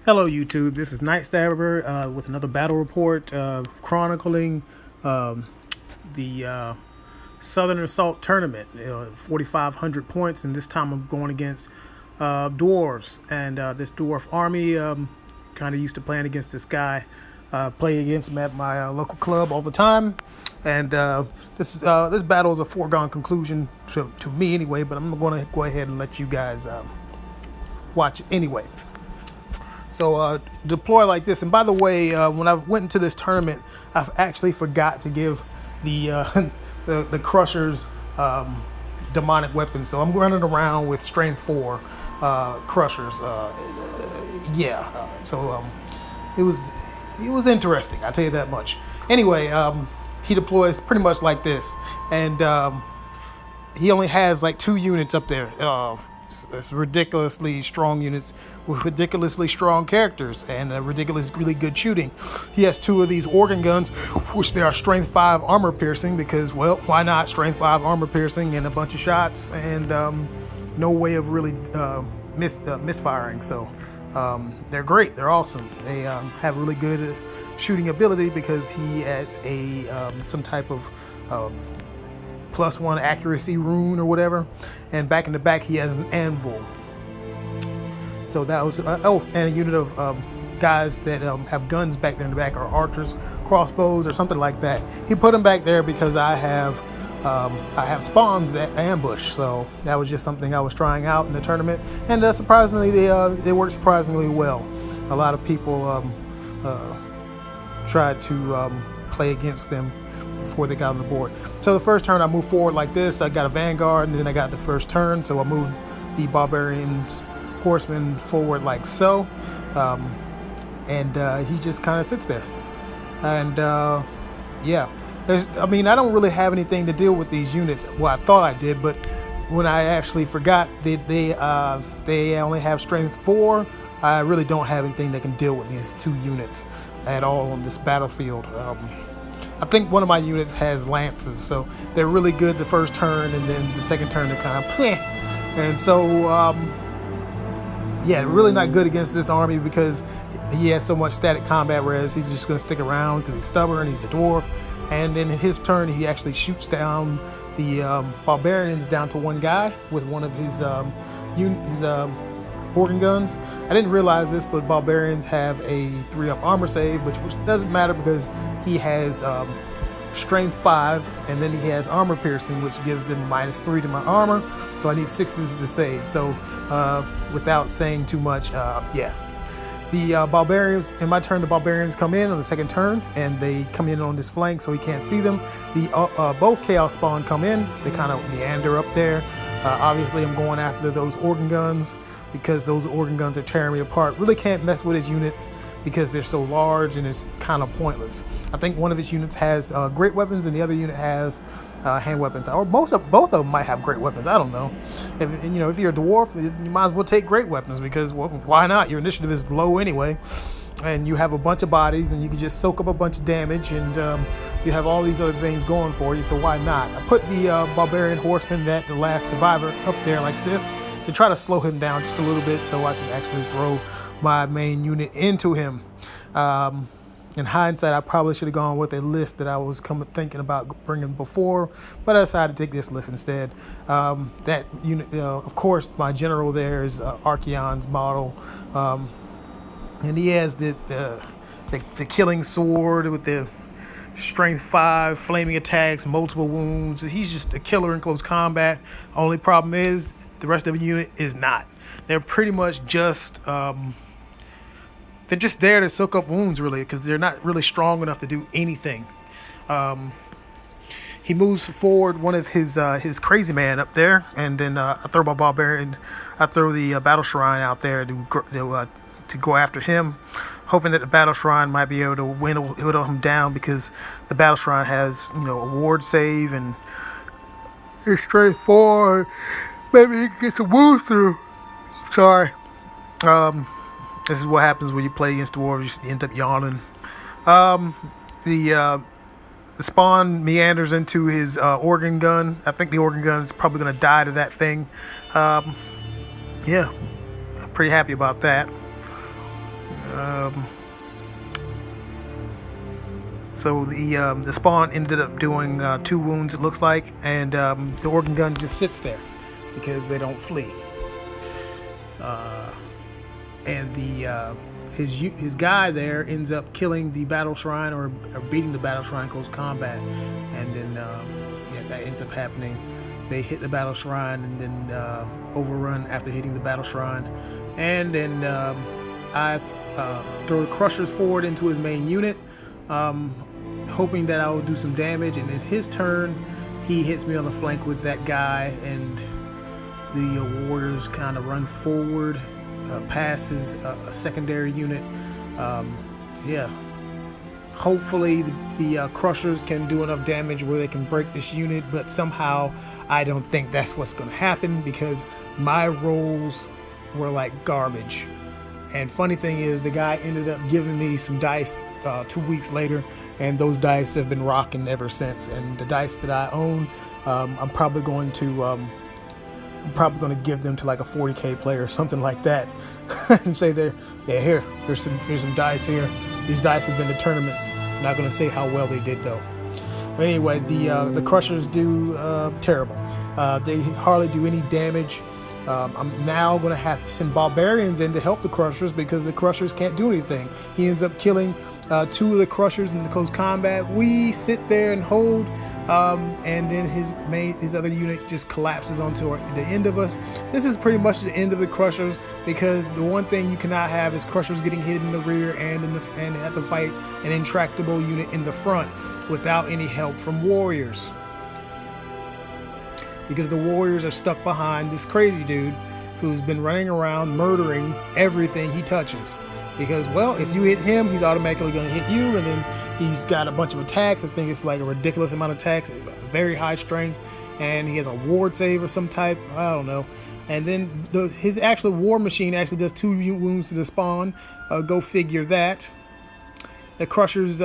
Hello YouTube, this is Nightstabber with another battle report chronicling the Southern Assault Tournament, 4,500 points, and this time I'm going against Dwarves, and this Dwarf army, kind of used to playing against this guy, play against him at my local club all the time, and this battle is a foregone conclusion to me anyway, but I'm going to go ahead and let you guys watch it anyway. So deploy like this. And by the way, when I went into this tournament, I actually forgot to give the the Crushers demonic weapons. So I'm running around with Strength 4 Crushers. So it was interesting. I'll tell you that much. Anyway, he deploys pretty much like this, and he only has like 2 units up there. It's ridiculously strong units with ridiculously strong characters and really good shooting. He has 2 of these organ guns, which they are strength 5 armor piercing because, well, why not? Strength 5 armor piercing and a bunch of shots and no way of really misfiring. So they're great. They're awesome. They have really good shooting ability because he has a some type of +1 accuracy rune or whatever, and back in the back he has an anvil. So that was and a unit of guys that have guns back there in the back, or archers, crossbows, or something like that. He put them back there because I have spawns that ambush. So that was just something I was trying out in the tournament, and surprisingly they worked surprisingly well. A lot of people tried to play against them before they got on the board. So the first turn I moved forward like this. I got a vanguard, and then I got the first turn, so I moved the barbarians horsemen forward like so, and he just kind of sits there. And yeah, I don't really have anything to deal with these units. Well, I thought I did, but when I actually forgot that they only have strength 4, I really don't have anything that can deal with these 2 units at all on this battlefield. I think one of my units has lances, so they're really good the first turn, and then the second turn they're kind of pleh. And so, yeah, really not good against this army because he has so much static combat, whereas he's just going to stick around because he's stubborn, he's a dwarf. And then in his turn, he actually shoots down the barbarians down to 1 guy with one of his organ guns. I didn't realize this, but barbarians have a 3-up armor save, which doesn't matter because he has strength 5, and then he has armor piercing, which gives them -3 to my armor. So I need 6s to save. So without saying too much, yeah. The barbarians, in my turn, the barbarians come in on the second turn, and they come in on this flank so he can't see them. The both chaos spawn come in. They kind of meander up there. Obviously, I'm going after those organ guns because those organ guns are tearing me apart. Really can't mess with his units because they're so large and it's kind of pointless. I think one of his units has great weapons and the other unit has hand weapons, or both of them might have great weapons. I don't know. If you're a dwarf, you might as well take great weapons because, well, why not? Your initiative is low anyway, and you have a bunch of bodies, and you can just soak up a bunch of damage, and you have all these other things going for you. So why not? I put the barbarian horseman, that the last survivor, up there like this to try to slow him down just a little bit so I can actually throw my main unit into him. In hindsight, I probably should have gone with a list that I was thinking about bringing before, but I decided to take this list instead. That unit, of course, my general there is Archeon's model, and he has the killing sword with the strength 5, flaming attacks, multiple wounds. He's just a killer in close combat. Only problem is the rest of the unit is not. They're pretty much just they're just there to soak up wounds, really, because they're not really strong enough to do anything. He moves forward one of his crazy man up there, and then I throw my barbarian. I throw the battle shrine out there to go after him, hoping that the battle shrine might be able to whittle him down because the battle shrine has a ward save and it's straight forward. Maybe he can get some wounds through. Sorry. This is what happens when you play against dwarves. You end up yawning. The spawn meanders into his organ gun. I think the organ gun is probably going to die to that thing. Yeah, I'm pretty happy about that. So the spawn ended up doing 2 wounds, it looks like, and the organ gun just sits there because they don't flee. And his guy there ends up killing the battle shrine or beating the battle shrine close combat, and then that ends up happening. They hit the battle shrine and then overrun after hitting the battle shrine, and then I throw the crushers forward into his main unit, hoping that I will do some damage, and in his turn he hits me on the flank with that guy, and the warriors kind of run forward, passes a secondary unit. Hopefully the crushers can do enough damage where they can break this unit, but somehow I don't think that's what's going to happen because my rolls were like garbage. And funny thing is, the guy ended up giving me some dice 2 weeks later, and those dice have been rocking ever since. And the dice that I own, I'm probably going to give them to like a 40K player or something like that, and say here's some dice here. These dice have been to tournaments. I'm not going to say how well they did though. But anyway, the crushers do terrible. They hardly do any damage. I'm now going to have to send barbarians in to help the crushers because the crushers can't do anything. He ends up killing 2 of the crushers in the close combat. We sit there and hold, and then his other unit just collapses onto the end of us. This is pretty much the end of the crushers because the one thing you cannot have is crushers getting hit in the rear and have to fight an intractable unit in the front without any help from warriors. Because the warriors are stuck behind this crazy dude who's been running around murdering everything he touches. Because, well, if you hit him, he's automatically going to hit you, and then he's got a bunch of attacks. I think it's like a ridiculous amount of attacks, very high strength, and he has a ward save of some type, I don't know. And then his actual war machine actually does 2 wounds to the spawn. Go figure that. The crushers...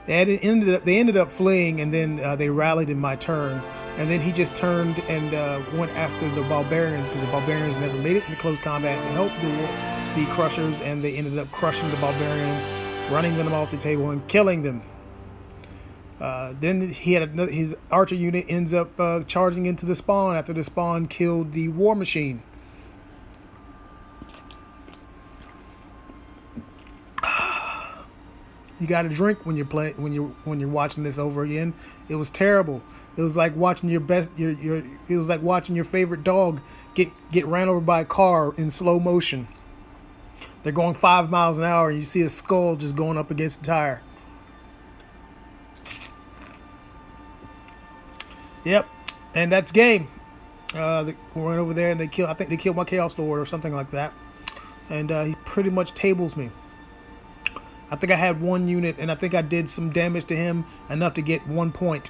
They ended up fleeing, and then they rallied in my turn, and then he just turned and went after the barbarians because the barbarians never made it in close combat and helped the crushers, and they ended up crushing the barbarians, running them off the table and killing them. Then he had his archer unit ends up charging into the spawn after the spawn killed the war machine. You got to drink when you're playing, when you're watching this over again. It was terrible. It was like watching it was like watching your favorite dog get ran over by a car in slow motion. They're going 5 miles an hour and you see a skull just going up against the tire. Yep, and that's game. They went over there and I think they killed my Chaos Lord or something like that. And he pretty much tables me. I think I had 1 unit, and I think I did some damage to him enough to get 1 point.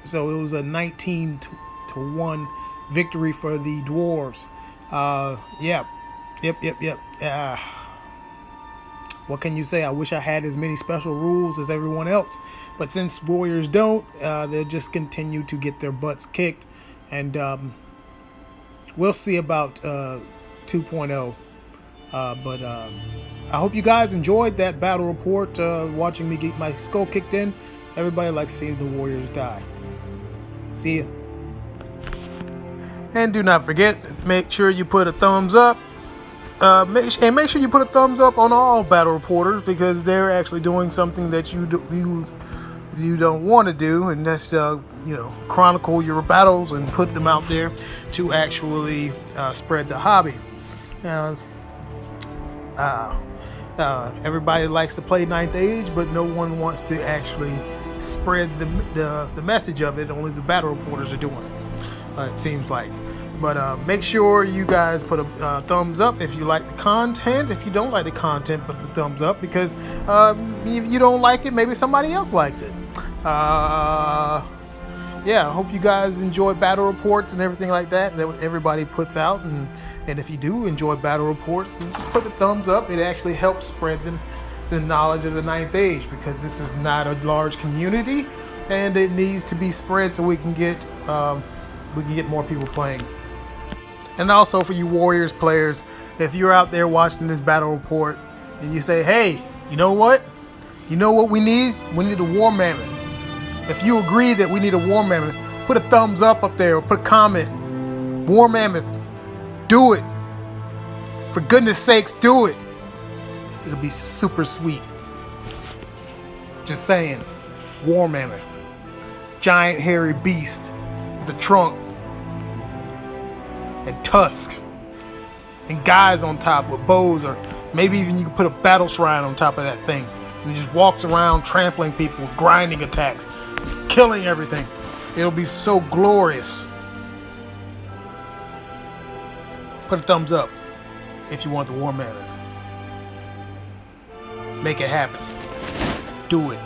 So it was a 19-1 victory for the dwarves. Yep. What can you say? I wish I had as many special rules as everyone else, but since warriors don't, they'll just continue to get their butts kicked, and we'll see about 2.0. But I hope you guys enjoyed that battle report, watching me get my skull kicked in. Everybody likes seeing the warriors die. See ya. And do not forget, make sure you put a thumbs up. Make sure you put a thumbs up on all battle reporters because they're actually doing something that you don't want to do, and that's chronicle your battles and put them out there to actually spread the hobby. Everybody likes to play 9th Age, but no one wants to actually spread the message of it. Only the battle reporters are doing it, it seems like. But make sure you guys put a thumbs up if you like the content. If you don't like the content, put the thumbs up because if you don't like it, maybe somebody else likes it. Yeah, I hope you guys enjoy battle reports and everything like that everybody puts out. And if you do enjoy battle reports, just put the thumbs up. It actually helps spread the knowledge of the 9th Age because this is not a large community, and it needs to be spread so we can get more people playing. And also for you Warriors players, if you're out there watching this battle report and you say, hey, you know what? You know what we need? We need a war mammoth. If you agree that we need a war mammoth, put a thumbs up there or put a comment. War mammoth. Do it. For goodness sakes, do it. It'll be super sweet. Just saying. War mammoth. Giant hairy beast with a trunk and tusks and guys on top with bows, or maybe even you can put a battle shrine on top of that thing. And he just walks around trampling people with grinding attacks, killing everything. It'll be so glorious. Put a thumbs up if you want the war mammoth. Make it happen. Do it.